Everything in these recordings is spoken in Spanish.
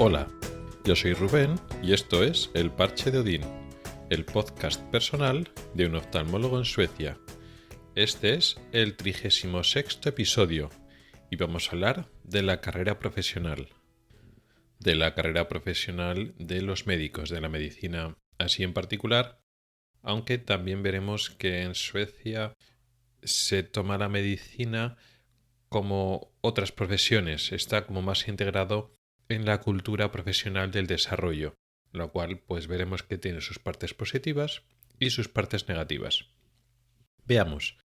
Hola, yo soy Rubén y esto es El Parche de Odín, el podcast personal de un oftalmólogo en Suecia. Este es el 36º episodio y vamos a hablar de la carrera profesional. De la carrera profesional de los médicos, de la medicina así en particular, aunque también veremos que en Suecia se toma la medicina como otras profesiones, está como más integrado en la cultura profesional del desarrollo, lo cual pues veremos que tiene sus partes positivas y sus partes negativas. Veamos,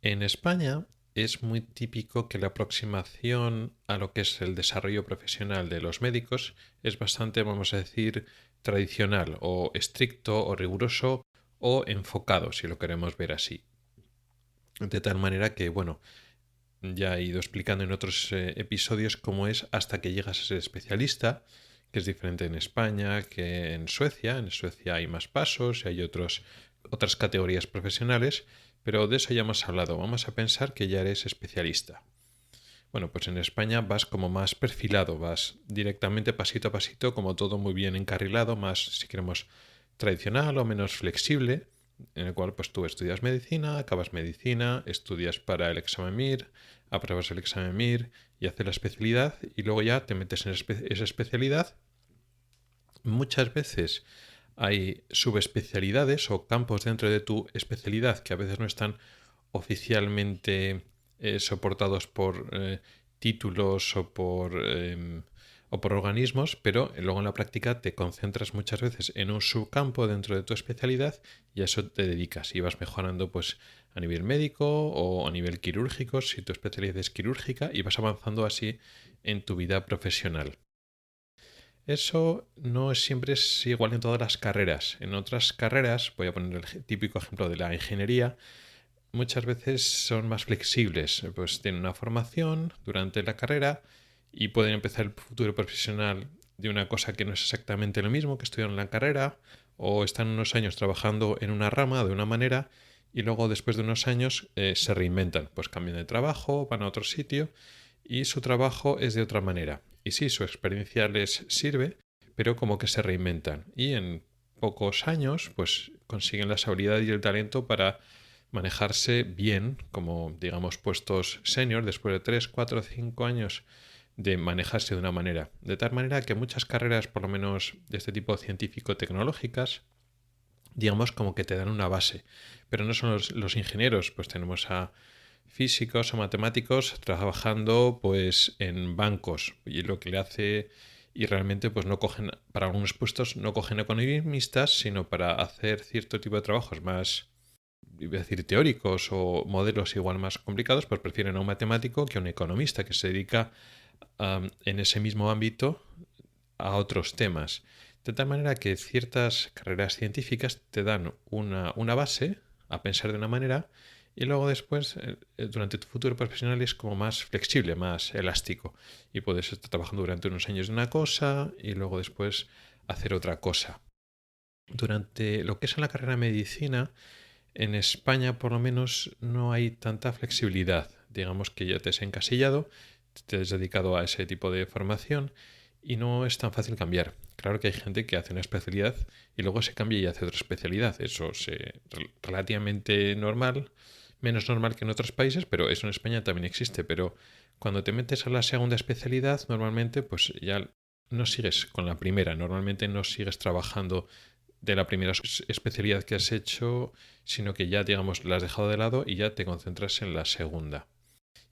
en España es muy típico que la aproximación a lo que es el desarrollo profesional de los médicos es bastante, vamos a decir, tradicional o estricto o riguroso o enfocado, si lo queremos ver así. De tal manera que, bueno, ya he ido explicando en otros episodios cómo es hasta que llegas a ser especialista, que es diferente en España que en Suecia. En Suecia hay más pasos y hay otras categorías profesionales, pero de eso ya hemos hablado. Vamos a pensar que ya eres especialista. Bueno, pues en España vas como más perfilado, vas directamente pasito a pasito, como todo muy bien encarrilado, más, si queremos, tradicional o menos flexible, en el cual pues tú estudias medicina, acabas medicina, estudias para el examen MIR, apruebas el examen MIR y haces la especialidad y luego ya te metes en esa especialidad. Muchas veces hay subespecialidades o campos dentro de tu especialidad que a veces no están oficialmente soportados por títulos o por organismos, pero luego en la práctica te concentras muchas veces en un subcampo dentro de tu especialidad y a eso te dedicas y vas mejorando pues a nivel médico o a nivel quirúrgico si tu especialidad es quirúrgica y vas avanzando así en tu vida profesional. Eso no siempre es igual en todas las carreras. En otras carreras, voy a poner el típico ejemplo de la ingeniería, muchas veces son más flexibles, pues tienen una formación durante la carrera y pueden empezar el futuro profesional de una cosa que no es exactamente lo mismo que estudiaron en la carrera, o están unos años trabajando en una rama de una manera y luego después de unos años se reinventan, pues cambian de trabajo, van a otro sitio y su trabajo es de otra manera. Y sí, su experiencia les sirve, pero como que se reinventan y en pocos años pues consiguen las habilidades y el talento para manejarse bien como, digamos, puestos senior después de 3, 4, 5 años de manejarse de una manera. De tal manera que muchas carreras, por lo menos de este tipo científico-tecnológicas, digamos como que te dan una base. Pero no son los ingenieros, pues tenemos a físicos o matemáticos trabajando pues en bancos y lo que le hace y realmente pues no cogen para algunos puestos no cogen economistas sino para hacer cierto tipo de trabajos más, iba a decir, teóricos o modelos igual más complicados, pues prefieren a un matemático que a un economista que se dedica en ese mismo ámbito a otros temas. De tal manera que ciertas carreras científicas te dan una base a pensar de una manera y luego después, durante tu futuro profesional, es como más flexible, más elástico. Y puedes estar trabajando durante unos años de una cosa y luego después hacer otra cosa. Durante lo que es en la carrera de medicina, en España por lo menos no hay tanta flexibilidad. Digamos que ya te has encasillado, te has dedicado a ese tipo de formación y no es tan fácil cambiar. Claro que hay gente que hace una especialidad y luego se cambia y hace otra especialidad. Eso es relativamente normal, menos normal que en otros países, pero eso en España también existe. Pero cuando te metes a la segunda especialidad, normalmente pues ya no sigues con la primera, normalmente no sigues trabajando de la primera especialidad que has hecho, sino que ya, digamos, la has dejado de lado y ya te concentras en la segunda.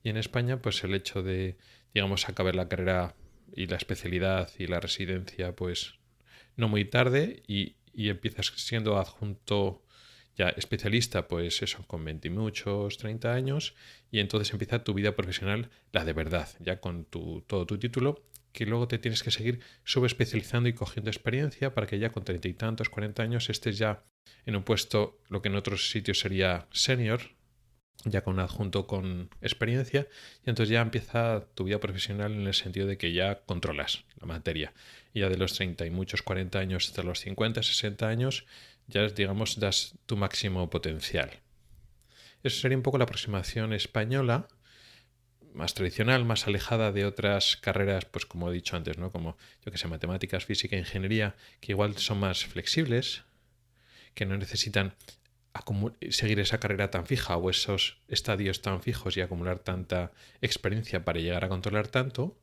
Y en España, pues el hecho de, digamos, acabar la carrera y la especialidad y la residencia, pues no muy tarde y empiezas siendo adjunto ya especialista, pues eso, con 20 y muchos, 30 años, y entonces empieza tu vida profesional, la de verdad, ya con todo tu título, que luego te tienes que seguir subespecializando y cogiendo experiencia para que ya con 30 y tantos, 40 años estés ya en un puesto, lo que en otros sitios sería senior, ya con un adjunto con experiencia, y entonces ya empieza tu vida profesional en el sentido de que ya controlas la materia. Y ya de los 30 y muchos 40 años hasta los 50, 60 años, ya digamos das tu máximo potencial. Eso sería un poco la aproximación española. más tradicional, más alejada de otras carreras, pues como he dicho antes, ¿no? Como, yo que sé, matemáticas, física, ingeniería, que igual son más flexibles, que no necesitan seguir esa carrera tan fija o esos estadios tan fijos y acumular tanta experiencia para llegar a controlar tanto.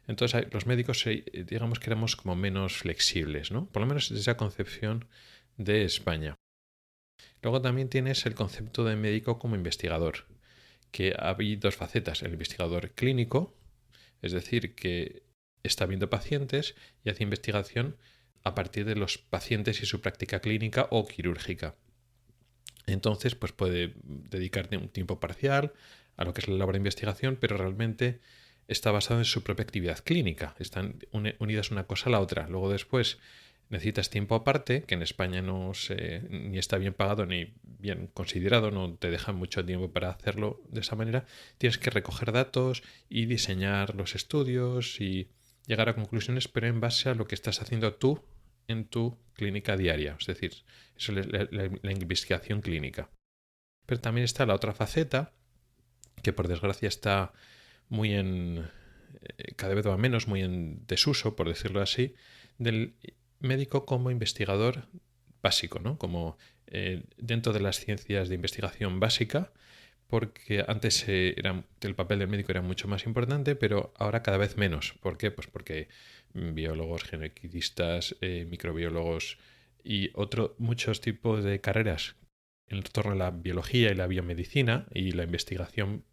Entonces los médicos, digamos que éramos como menos flexibles, ¿no? Por lo menos desde esa concepción de España. Luego también tienes el concepto de médico como investigador, que hay dos facetas. El investigador clínico, es decir, que está viendo pacientes y hace investigación a partir de los pacientes y su práctica clínica o quirúrgica. Entonces, pues puede dedicarte un tiempo parcial a lo que es la labor de investigación, pero realmente está basado en su propia actividad clínica. Están unidas una cosa a la otra. Luego después necesitas tiempo aparte, que en España no ni está bien pagado ni bien considerado, no te dejan mucho tiempo para hacerlo de esa manera. Tienes que recoger datos y diseñar los estudios y llegar a conclusiones, pero en base a lo que estás haciendo tú en tu clínica diaria, es decir, eso es la investigación clínica. Pero también está la otra faceta, que por desgracia está muy cada vez va menos, muy en desuso, por decirlo así, del médico como investigador básico, ¿no? Como dentro de las ciencias de investigación básica, porque antes el papel del médico era mucho más importante, pero ahora cada vez menos. ¿Por qué? Pues porque biólogos, genetistas, microbiólogos y muchos tipos de carreras en torno a la biología y la biomedicina y la investigación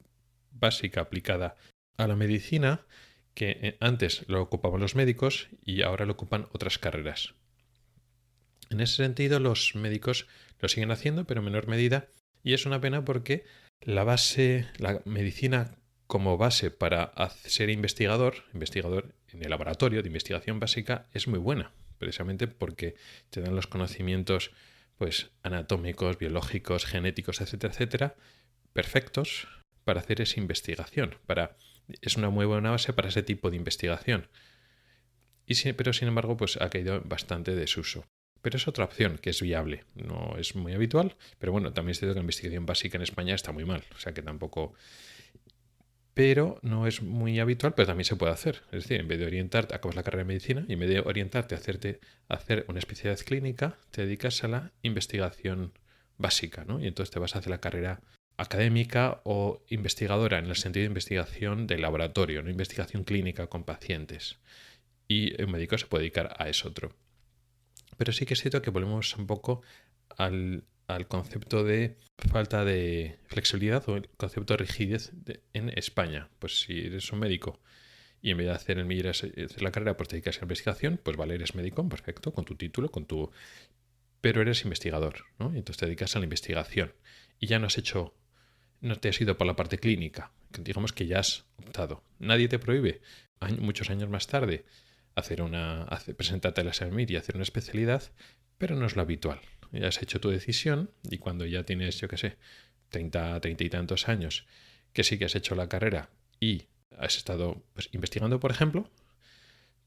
básica aplicada a la medicina, que antes lo ocupaban los médicos y ahora lo ocupan otras carreras. En ese sentido, los médicos lo siguen haciendo, pero en menor medida, y es una pena porque la medicina como base para ser investigador en el laboratorio de investigación básica es muy buena, precisamente porque te dan los conocimientos pues anatómicos, biológicos, genéticos, etcétera, etcétera, perfectos para hacer esa investigación. Es una muy buena base para ese tipo de investigación. Pero sin embargo, pues ha caído bastante desuso. Pero es otra opción que es viable. No es muy habitual, pero bueno, también es cierto que la investigación básica en España está muy mal. O sea que tampoco... Pero no es muy habitual, pero también se puede hacer. Es decir, en vez de orientarte, acabas la carrera de medicina y en vez de orientarte a hacer una especialidad clínica, te dedicas a la investigación básica, ¿no? Y entonces te vas a hacer la carrera académica o investigadora en el sentido de investigación de laboratorio, no investigación clínica con pacientes. Y un médico se puede dedicar a eso otro. Pero sí que es cierto que volvemos un poco al concepto de falta de flexibilidad o el concepto de rigidez en España. Pues si eres un médico y en vez de hacer la carrera, pues te dedicas a la investigación, pues vale, eres médico, perfecto, con tu título, pero eres investigador, ¿no? Y entonces te dedicas a la investigación. Y ya no te has ido por la parte clínica, digamos que ya has optado. Nadie te prohíbe, muchos años más tarde, presentarte a la SEMIR y hacer una especialidad, pero no es lo habitual. Ya has hecho tu decisión y cuando ya tienes, yo qué sé, 30 y tantos años, que sí que has hecho la carrera y has estado pues, investigando, por ejemplo,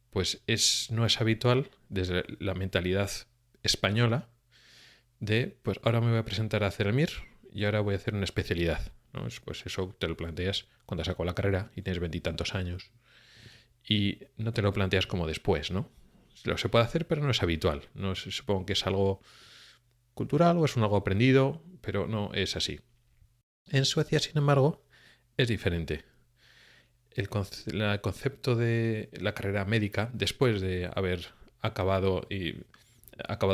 pues no es habitual desde la mentalidad española de, pues ahora me voy a presentar a hacer el MIR y ahora voy a hacer una especialidad, ¿no? Pues eso te lo planteas cuando has sacado la carrera y tienes 20 y tantos años y no te lo planteas como después, ¿no? Lo se puede hacer, pero no es habitual. Supongo que es algo cultural o es algo aprendido, pero no es así. En Suecia, sin embargo, es diferente. El concepto de la carrera médica, después de haber acabado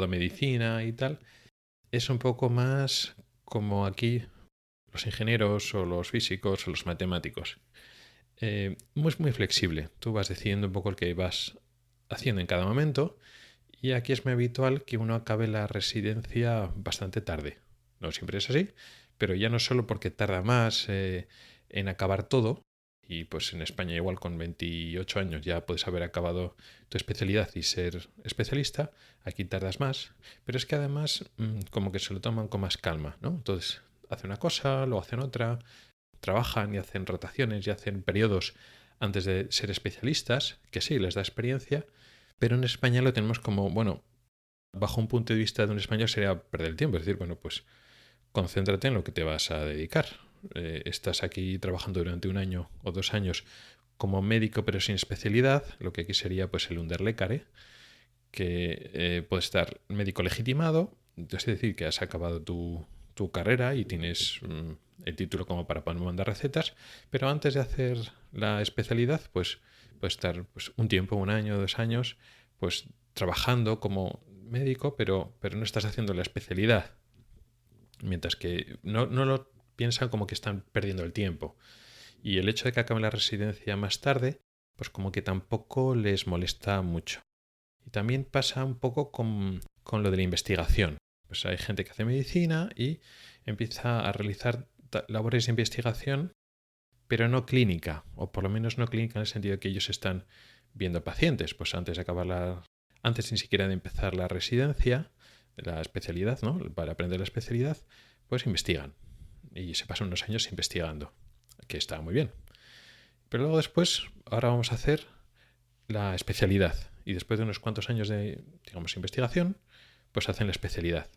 medicina y tal, es un poco más como aquí los ingenieros o los físicos o los matemáticos. Muy flexible. Tú vas decidiendo un poco el que vas haciendo en cada momento y aquí es muy habitual que uno acabe la residencia bastante tarde. No siempre es así, pero ya no solo porque tarda más en acabar todo, y pues en España igual con 28 años ya puedes haber acabado tu especialidad y ser especialista, aquí tardas más, pero es que además como que se lo toman con más calma, ¿no? Entonces hacen una cosa, luego hacen otra, trabajan y hacen rotaciones y hacen periodos antes de ser especialistas, que sí, les da experiencia, pero en España lo tenemos como, bueno, bajo un punto de vista de un español sería perder el tiempo, es decir, bueno, pues concéntrate en lo que te vas a dedicar. estás aquí trabajando durante 1 año o 2 años como médico pero sin especialidad, lo que aquí sería pues el Underlecare, que puedes estar médico legitimado, es decir, que has acabado tu carrera y tienes el título como para poder mandar recetas, pero antes de hacer la especialidad, pues puedes estar pues, un tiempo, 1 año, 2 años, pues trabajando como médico, pero no estás haciendo la especialidad. Mientras que no lo piensan como que están perdiendo el tiempo. Y el hecho de que acaben la residencia más tarde, pues como que tampoco les molesta mucho. Y también pasa un poco con lo de la investigación. Pues hay gente que hace medicina y empieza a realizar labores de investigación, pero no clínica, o por lo menos no clínica en el sentido de que ellos están viendo pacientes. Pues antes de acabar antes ni siquiera de empezar la residencia, la especialidad, ¿no? Para aprender la especialidad, pues investigan. Y se pasan unos años investigando, que está muy bien. Pero luego después, ahora vamos a hacer la especialidad. Y después de unos cuantos años de, digamos, investigación, pues hacen la especialidad.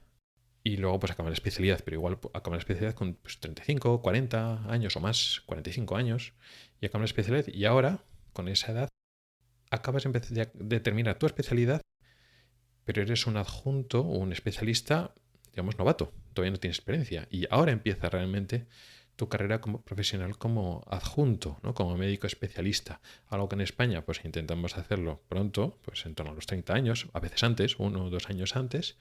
Y luego pues acaban la especialidad, pero igual acaban la especialidad con pues, 35, 40 años o más, 45 años, y acaban la especialidad. Y ahora, con esa edad, acabas de terminar tu especialidad, pero eres un adjunto o un especialista, digamos, novato. Todavía no tienes experiencia. Y ahora empieza realmente tu carrera como profesional como adjunto, ¿no? Como médico especialista. Algo que en España pues intentamos hacerlo pronto, pues en torno a los 30 años, a veces antes, 1 o 2 años antes.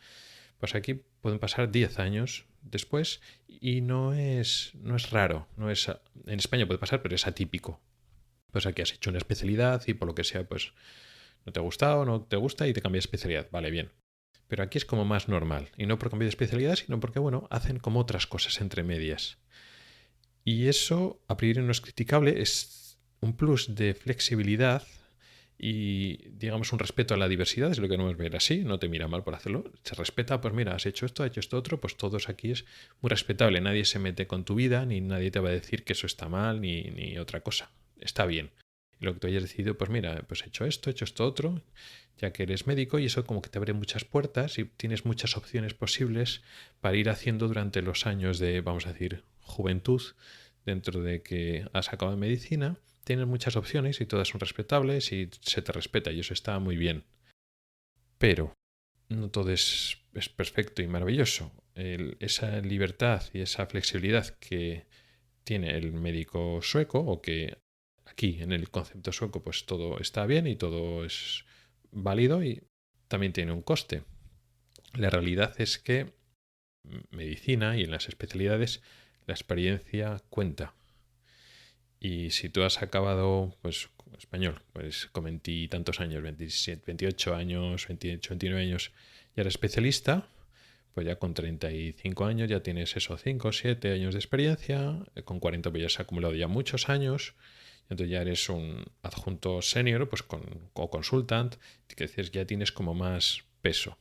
Pues aquí pueden pasar 10 años después y no es raro. En España puede pasar, pero es atípico. Pues aquí has hecho una especialidad y por lo que sea, pues no te ha gustado, no te gusta y te cambias de especialidad. Vale, bien. Pero aquí es como más normal. Y no por cambiar de especialidad, sino porque, bueno, hacen como otras cosas entre medias. Y eso, a priori, no es criticable, es un plus de flexibilidad y, digamos, un respeto a la diversidad, es lo que no es ver así, no te mira mal por hacerlo, se respeta, pues mira, has hecho esto otro, pues todos aquí es muy respetable, nadie se mete con tu vida, ni nadie te va a decir que eso está mal, ni otra cosa, está bien. Y lo que tú hayas decidido, pues mira, pues he hecho esto otro, ya que eres médico y eso como que te abre muchas puertas y tienes muchas opciones posibles para ir haciendo durante los años de, vamos a decir, juventud, dentro de que has acabado medicina, tienes muchas opciones y todas son respetables y se te respeta y eso está muy bien. Pero no todo es perfecto y maravilloso. Esa libertad y esa flexibilidad que tiene el médico sueco, o que aquí en el concepto sueco pues todo está bien y todo es válido, y también tiene un coste. La realidad es que medicina y en las especialidades la experiencia cuenta. Y si tú has acabado, pues, español, pues con 20 y tantos años, 27, 28 años, 28, 29 años, ya eres especialista, pues ya con 35 años ya tienes eso, 5 o 7 años de experiencia, con 40 pues ya has acumulado ya muchos años, y entonces ya eres un adjunto senior, pues o consultant, que dices, ya tienes como más peso.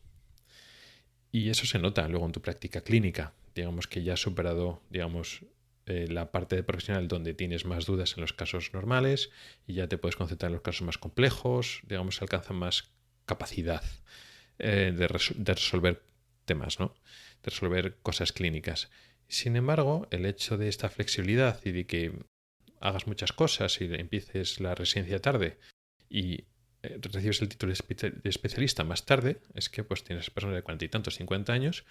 Y eso se nota luego en tu práctica clínica. Digamos que ya has superado, digamos, la parte de profesional donde tienes más dudas en los casos normales y ya te puedes concentrar en los casos más complejos, digamos, alcanza más capacidad de resolver temas, ¿no? De resolver cosas clínicas. Sin embargo, el hecho de esta flexibilidad y de que hagas muchas cosas y empieces la residencia tarde y recibes el título de especialista más tarde, es que pues tienes personas de 40 y tantos, 50 años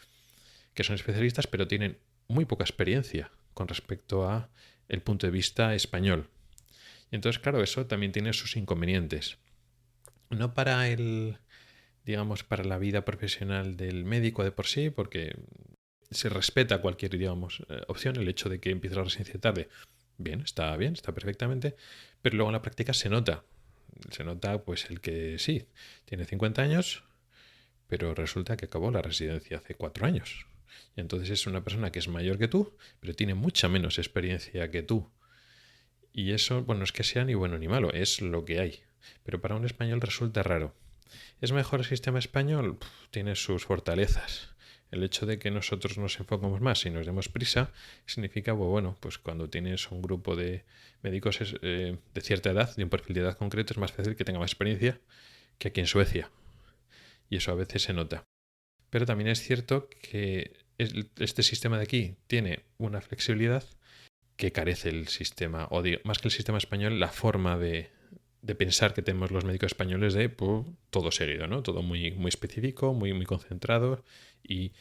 que son especialistas pero tienen muy poca experiencia con respecto a el punto de vista español. Y entonces, claro, eso también tiene sus inconvenientes. No para digamos, para la vida profesional del médico de por sí, porque se respeta cualquier, digamos, opción, el hecho de que empiece la residencia tarde. Bien, está perfectamente, pero luego en la práctica se nota pues el que sí, tiene 50 años, pero resulta que acabó la residencia hace 4 años. Y entonces es una persona que es mayor que tú, pero tiene mucha menos experiencia que tú. Y eso, bueno, no es que sea ni bueno ni malo, es lo que hay. Pero para un español resulta raro. ¿Es mejor el sistema español? Tiene sus fortalezas. El hecho de que nosotros nos enfocamos más y nos demos prisa significa, bueno, pues cuando tienes un grupo de médicos de cierta edad, de un perfil de edad concreto, es más fácil que tenga más experiencia que aquí en Suecia. Y eso a veces se nota. Pero también es cierto que este sistema de aquí tiene una flexibilidad que carece el sistema, o más que el sistema español, la forma de pensar que tenemos los médicos españoles de todo seguido, ¿no? Todo muy, muy específico, muy, muy concentrado y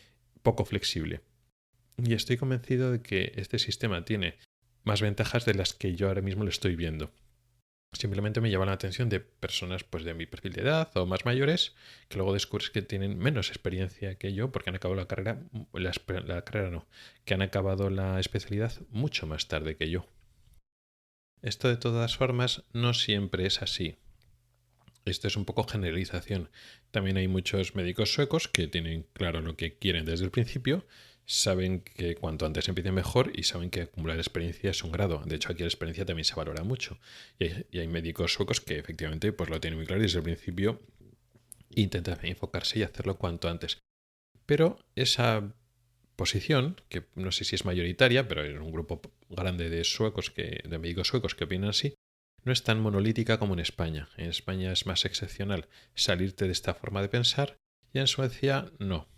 poco flexible. Y estoy convencido de que este sistema tiene más ventajas de las que yo ahora mismo le estoy viendo. Simplemente me llama la atención de personas pues de mi perfil de edad o más mayores que luego descubres que tienen menos experiencia que yo porque han acabado la carrera, que han acabado la especialidad mucho más tarde que yo. Esto de todas formas no siempre es así. Esto es un poco generalización. También hay muchos médicos suecos que tienen claro lo que quieren desde el principio, saben que cuanto antes empiecen mejor y saben que acumular experiencia es un grado. De hecho, aquí la experiencia también se valora mucho. Y hay médicos suecos que efectivamente pues lo tienen muy claro y desde el principio intentan enfocarse y hacerlo cuanto antes. Pero esa posición, que no sé si es mayoritaria, pero es un grupo grande de de médicos suecos que opinan así, no es tan monolítica como en España. En España es más excepcional salirte de esta forma de pensar y en Suecia no.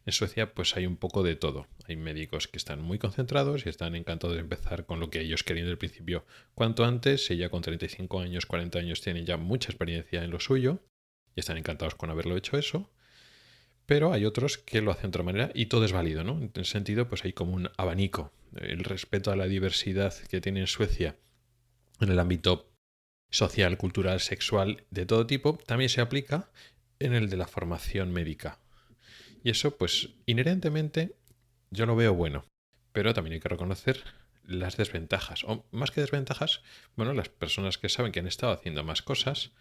En Suecia pues hay un poco de todo. Hay médicos que están muy concentrados y están encantados de empezar con lo que ellos querían del principio cuanto antes, y ya con 35 años, 40 años tienen ya mucha experiencia en lo suyo y están encantados con haberlo hecho eso. Pero hay otros que lo hacen de otra manera y todo es válido, ¿no? En ese sentido pues hay como un abanico. El respeto a la diversidad que tiene en Suecia en el ámbito social, cultural, sexual, de todo tipo, también se aplica en el de la formación médica. Y eso, pues, inherentemente, yo lo veo bueno. Pero también hay que reconocer las desventajas. O más que desventajas, bueno, las personas que saben que han estado haciendo más cosas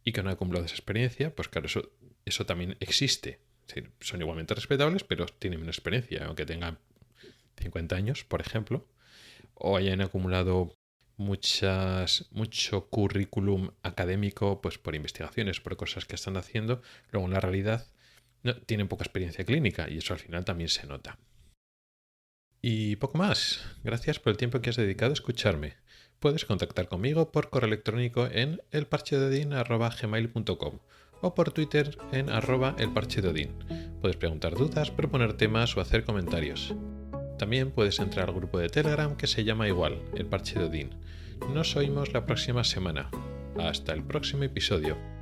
y que no han acumulado esa experiencia, pues claro, eso también existe. Es decir, son igualmente respetables, pero tienen menos experiencia, aunque tengan 50 años, por ejemplo, o hayan acumulado mucho currículum académico pues por investigaciones, por cosas que están haciendo, luego en la realidad no, tienen poca experiencia clínica y eso al final también se nota. Y poco más. Gracias por el tiempo que has dedicado a escucharme. Puedes contactar conmigo por correo electrónico en elparchedodin@gmail.com o por Twitter en @elparchedodin. Puedes preguntar dudas, proponer temas o hacer comentarios. También puedes entrar al grupo de Telegram que se llama igual, El Parche de Odín. Nos oímos la próxima semana. Hasta el próximo episodio.